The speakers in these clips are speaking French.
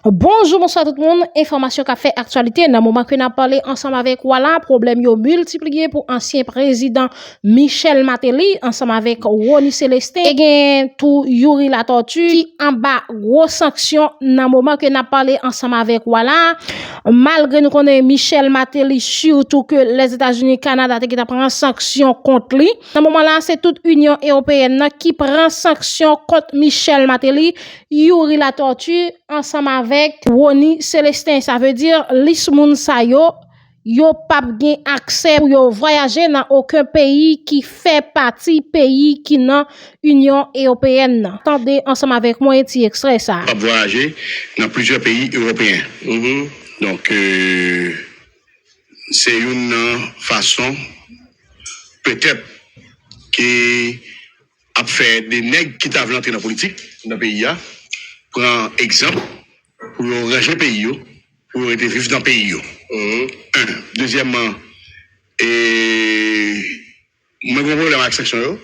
Bonjour, bonsoir tout le monde. Information qu'a fait actualité dans le moment que nous avons parlé ensemble avec voilà, problème yo multiplié pour ancien président Michel Martelly ensemble avec Ronnie Célestin et gen tout Yuri la tortue qui en bas gros sanction dans le moment que nous avons parlé ensemble avec voilà. Malgré nous connaissons Michel Martelly surtout que les États-Unis Canada qui prend sanction contre lui. Dans le moment là, c'est toute Union européenne qui prend sanction contre Michel Martelly, Yuri la tortue ensemble avec Ronnie Célestin. Ça veut dire l'ismoun sa yo pas gen accès pour yo voyager dans aucun pays qui fait partie pays qui dans Union européenne. Attendez ensemble avec moi un petit extrait ça. Pas voyager dans plusieurs pays européens. Donc c'est une façon peut-être qui a fait des nègres qui t'avaient entré dans la politique dans le pays prend exemple pour ranger le pays pour vivre dans le pays. Un. Deuxièmement, moi, mon problème avec la sanction, le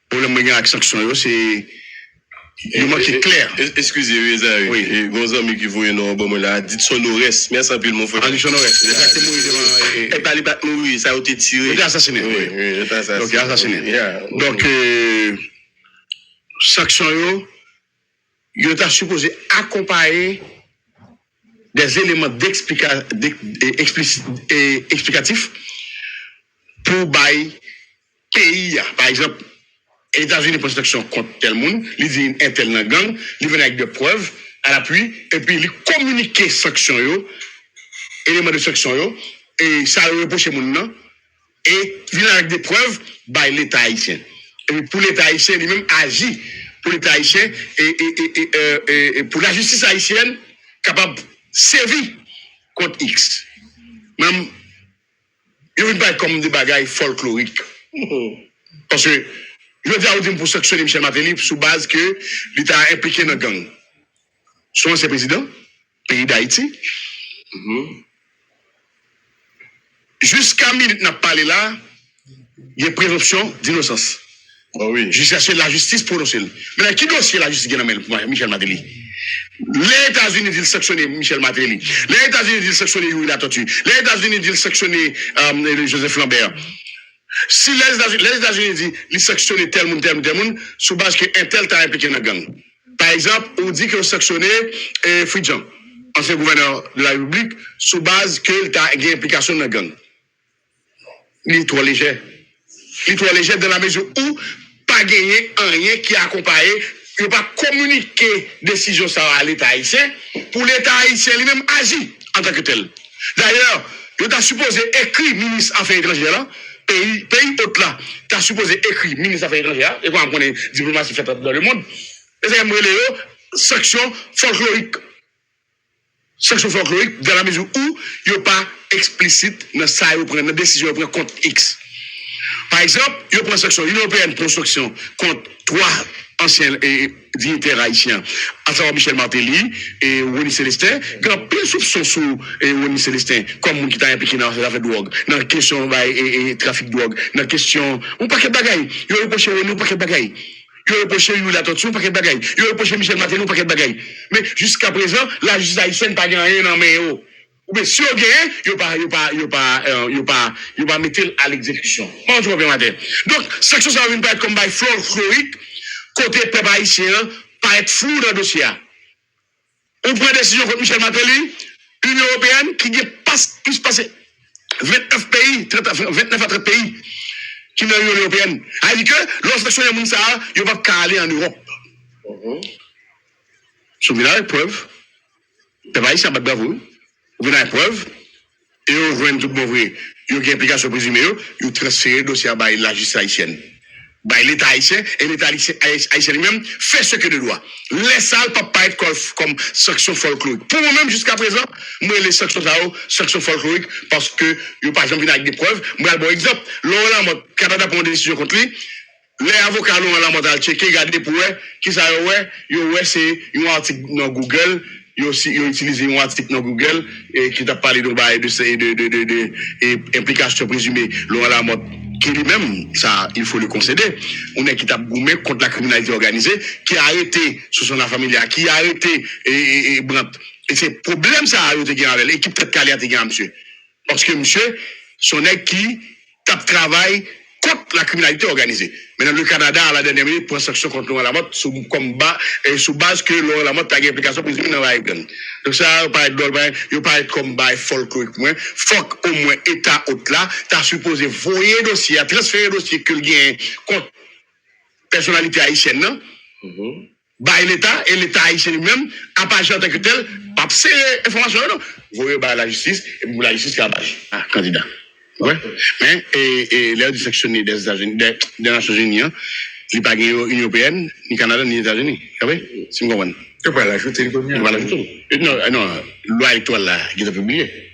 problème avec la sanction, c'est il manque clair. Excusez-moi, Zari. Oui. Et vos amis qui voient non, bon, là, dites sonorès. Merci un peu, mon frère. Dites sonorès. Exactement. Et pas les battre mourir, ça a été tiré. Il est assassiné. Oui, il est assassiné. Donc, il est assassiné. Yeah. Donc, sanction, il est supposé accompagner des éléments explicatifs pour bailler pays. Par exemple, les États-Unis prennent sanction contre tel monde, ils disent un tel dans gang, ils viennent avec des preuves à l'appui, et puis ils communiquent sanction, éléments de sanction, et ça reproche les gens, et ils viennent avec des preuves, by l'État haïtien. Et pour l'État haïtien, lui-même agit pour l'État haïtien, et pour la justice haïtienne, capable de servir contre X. Même, il ne veut pas comme des bagailles folkloriques. Parce que, je veux dire, pour sanctionner Michel Martelly, sous base que l'État a impliqué dans le gang. Son ancien président, pays d'Haïti. Jusqu'à minute n'a parlé là, il y a présomption d'innocence. Ah oui. Jusqu'à ce que la justice prononce. Mais qui dossier la justice qui a pour Michel Martelly? Les États-Unis disent sanctionner Michel Martelly. Les États-Unis disent sanctionner Yuri la tortue. Les États-Unis disent sanctionner Joseph Lambert. Si les États-Unis disent ils sanctionnent tel monde, sous base qu'un tel t'a impliqué dans la gang. Par exemple, on dit que sanctionner Fridjan, ancien gouverneur de la République, sous base qu'il a une implication dans la gang. Il est trop léger. Il est trop léger dans la mesure où pas gagner rien qui accompagne, il ne pas communiquer décision ça à l'État haïtien pour l'État haïtien lui-même agir en tant que tel. D'ailleurs, il t'a supposé écrire ministre Affaires étrangères là, pays autre là, tu as supposé écrire ministre Affaires étrangères et quoi on connaît diplomatie faite dans le monde. Et c'est une section folklorique. Section folklorique dans la mesure où il n'y a pas explicite dans ça, il prend une décision contre X. Par exemple, il y a une section européenne pour sanction contre 3 anciens dignitaires haïtiens, à savoir Michel Martelly et Ronnie Célestin, qui ont plein de soupçons sur Ronnie Célestin, comme monde qui t'a impliqué dans l'affaire de drogue, dans la question de trafic de drogue, dans la question, un paquet de bagailles. Il y a reproché Ronnie un paquet de bagailles. Il y a reproché Yuri la tortue un paquet de bagailles. Il y a reproché Michel Martelly un paquet de bagailles. Mais jusqu'à présent, la justice haïtienne n'a pas gagné dans mes hauts. Mais si on gagne, il ne pas mettre à l'exécution. Bonjour, bien matin. Donc, section ça va pas être comme by folklorique, côté peuple haïtien, pas être flou dans le dossier. On prend décision contre Michel Martelly, Union européenne, qui puisse passer 29 pays, 29 à 30 pays, qui sont dans l'Union européenne. Elle dit que, lorsque section de Mounsa, il va pas aller en Europe. Si vous venez avec preuve, le peuple haïtien va bravo. Vous venez à preuve, et vous voyez tout bon vrai, il y a une implication présumée, vous transférez le dossier à la justice haïtienne. L'État haïtien, et l'État haïtien lui-même fait ce que de doit. Les salles ne peuvent pas être comme section folklorique. Pour moi-même, jusqu'à présent, moi, les sections folkloriques, parce que, par exemple, avec des preuves, moi, bon exemple, Laurent Lamotte, Canada prend des décisions contre lui, les avocats Laurent Lamotte ont checké, regardé pour eux, qui ça c'est un article dans Google, ils ont utilisé un article dans Google qui t'a parlé de implication présumée Laurent Lamotte qui lui-même, ça, il faut le concéder, on est qui t'a goumé contre la criminalité organisée, qui a arrêté sous son familial, qui a arrêté et Brandt. Et c'est problème ça a arrêté avec l'équipe tête calée à te monsieur. Parce que monsieur, son est qui tape travail contre la criminalité organisée. Maintenant, le Canada, à la dernière minute, prend sanction contre Laurent Lamotte sous combat et sous base que Laurent Lamotte a une implication pour dans la gang. Donc ça, il ne pas être comme by folklorique moins. Faut au moins État haute là, t'as supposé voyer dossier, transférer dossier que le gain contre personnalité haïtienne, non? By l'État, et l'État haïtien lui-même, à pas en tant que tel, pas serrer information, non? Voyez by la justice, et pour la justice, candidat. Ouais. Mais, et l'air du sectionné des États-Unis, des Nations Unies, il n'y a pas l'Union Européenne, ni Canada, ni les États-Unis. Vous savez? Si vous comprenez. Tu ne peux pas l'ajouter, Non, loi étoile là, qui est publiée.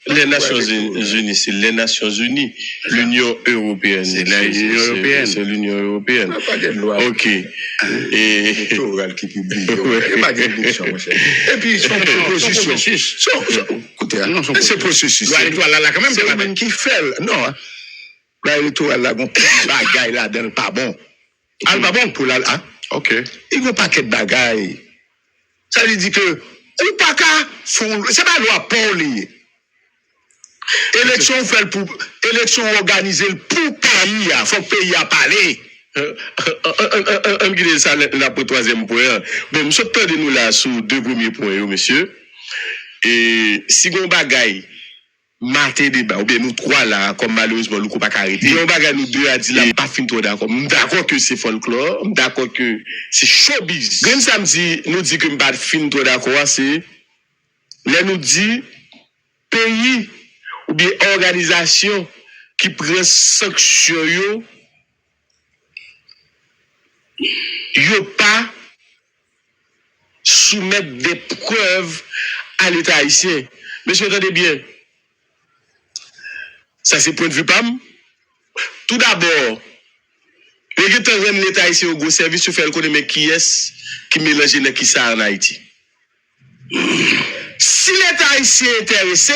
Les Nations Unies, c'est les Nations Unies. L'Union Européenne. C'est l'Union Européenne. C'est l'Union Européenne. Pas de loi. Ok. Et qui publie. Il n'y a pas d'élection, mon cher. Et puis, son processus. Écoutez, c'est processus. Loi étoile là, quand même, c'est le qui fait. Non, loi étoile là, on bagaille là, dans pas bon. Ah, pas bon pour la. Ok. Il n'y a pas de bagaille. Ça veut dire que, ou pas qu'à, c'est pas loi pour lui. Élection fait pour élection organisée pour pays, faut que pays a parlé. On guide ça là pour troisième point. Bon, monsieur perdez nous là sur deux premiers points, monsieur. Et si on bagaille maté débat ou bien nous trois là comme malheureusement nous pas arrêter. Si on bagaille nous deux a dit là pas fin trop d'accord. D'accord que c'est folklore, d'accord que c'est showbiz. Green samedi nous dit que pas fin trop d'accord, c'est là nous dit pays ou bien organisation qui prend sanction yo pas soumettre des preuves à l'État haïtien. Monsieur, attendez bien. Ça, c'est point de vue PAM. Tout d'abord, l'État haïtien au gros service, tu fais le connaître qui est qui mélange les qui ça en Haïti. Si l'État haïtien est intéressé,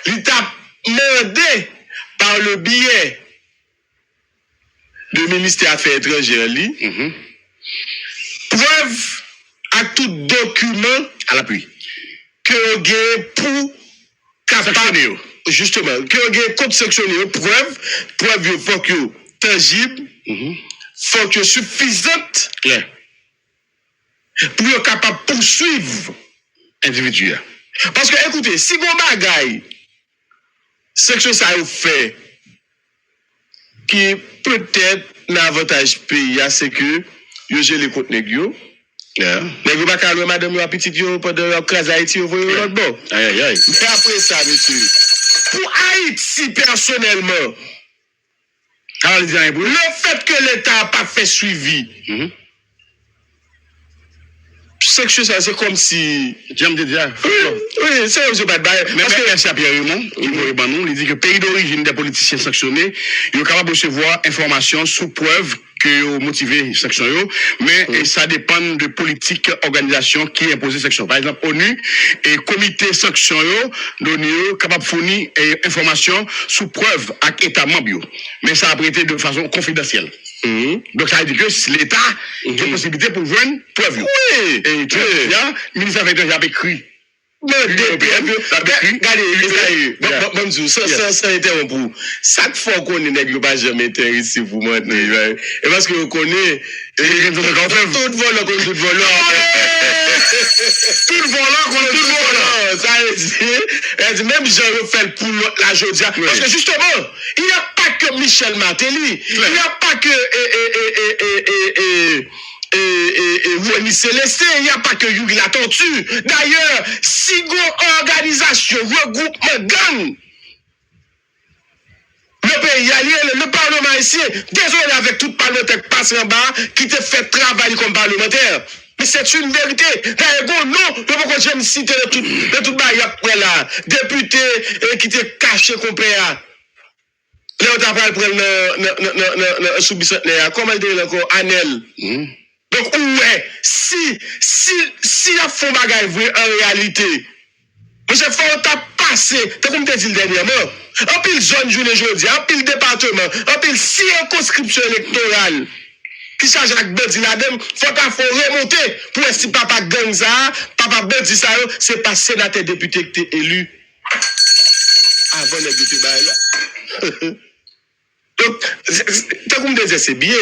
l'État demandé par le biais du ministère des Affaires étrangères, preuve à tout document à l'appui que vous pour capable, justement, que vous contre sectionner preuve faut que tangible, faut que suffisante pour être capable de poursuivre individu. Parce que, écoutez, si vous bagaille, section ça vous fait, qui peut-être l'avantage pays, c'est que vous gérez les comptes négociaux. Mais vous pas le madame la petite yo pendant la crise Haïti, vous voyez l'autre bon. Aïe. Mais après ça, monsieur, pour Haïti personnellement, le fait que l'État n'a pas fait suivi, section ça, c'est comme si. J'aime te dire. Oui, c'est pas de bail. Parce que merci à Pierre Raymond, il dit que pays d'origine des politiciens sanctionnés, il est capable de recevoir information sous preuve que motivé section mais ça dépend de politique organisation qui impose section. Par exemple, ONU et comité section l'ONU capable de fournir information sous preuve à État membre. Mais ça a été de façon confidentielle. Donc ça veut dire que l'État a une possibilité pour joindre preuve. Oui. Et tu vois, le ministère des Affaires écrit. Regardez, ça interrompt. Chaque fois qu'on n'est pas jamais intéressé pour maintenir. Et parce que vous connaissez, tout volant contre tout volant. Tout volant contre tout volant. Ça veut dire, même je refais pour la Jodia. Parce que justement, il n'y a pas que Michel Martelly. Il n'y a pas que Ronnie Célestin, il n'y a pas que Yugi la Tortue. D'ailleurs, si une organisation, regroupement gang, le pays allié, le Parlement ici, désolé avec tout parlementaire qui passe en bas, qui te fait travailler comme parlementaire. Mais c'est une vérité. D'ailleurs, non, je ne peux pas jamais citer de tout là. Député qui te caché complet. Là, on t'a parlé pour le sous-bicentenaire. Comment il dit encore? Anel. Donc, ouais, si la fond bagaille vrai en réalité, monsieur, faut t'a passé, t'as comme t'as dit dernièrement, En pile zone journée jeudi, en pile département, en pile circonscription électorale. Qui charge avec Bedi là-dedans, faut remonter pour si papa gang ça, papa Bedi ça, c'est pas sénateur député qui t'es élu avant les députés là. Donc, comme je disais, c'est bien,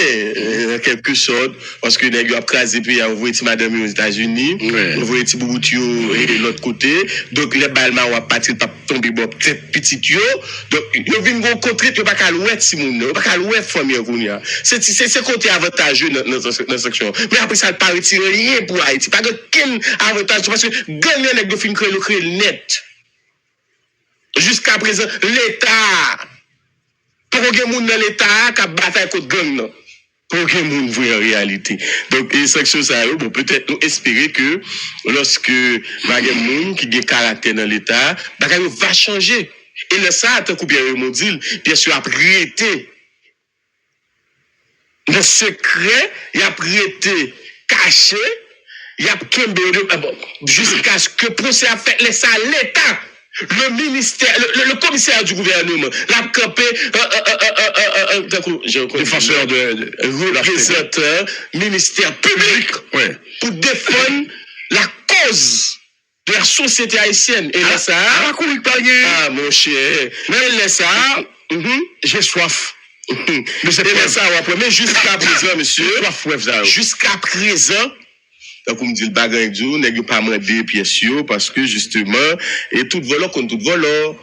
en quelque sorte, parce que les gens ont crasé, puis ils ont envoyé madame aux États-Unis, ils ont envoyé Boubouti et de l'autre côté. Donc, les balles ont parti, pas tomber, bon, petit yo. Donc, ils viennent rencontrer, ils ne peuvent pas louer Simon, ils ne peuvent pas louer famille. C'est côté avantageux dans la section. Mais après ça, ne pas retirer rien pour Haïti. Pas aucun avantage, parce que gagner les deux films créer le net. Jusqu'à présent, l'État. Pour que moun dans l'État qui bataille contre gang non. Pour que moun voit en réalité. Donc et section ça bon peut-être nous espérer que lorsque bagay moun qui a caractère dans l'État, bagay va changer. Et le ça tant que bien sûr a prêté le secret, il a prêté caché, il a jusqu'à ce que procès a fait laisser à l'État. Le ministère, le commissaire du gouvernement, l'a campé, défenseur représentant, ministère public, pour défendre la cause de la société haïtienne. Et là, ça, mon cher, mais là, ça, j'ai soif. Mais c'est ça, mais jusqu'à présent, monsieur, jusqu'à présent, donc, on me dit le bagage du, n'est pas moins des pièces, parce que justement, et tout voleur contre tout voleur.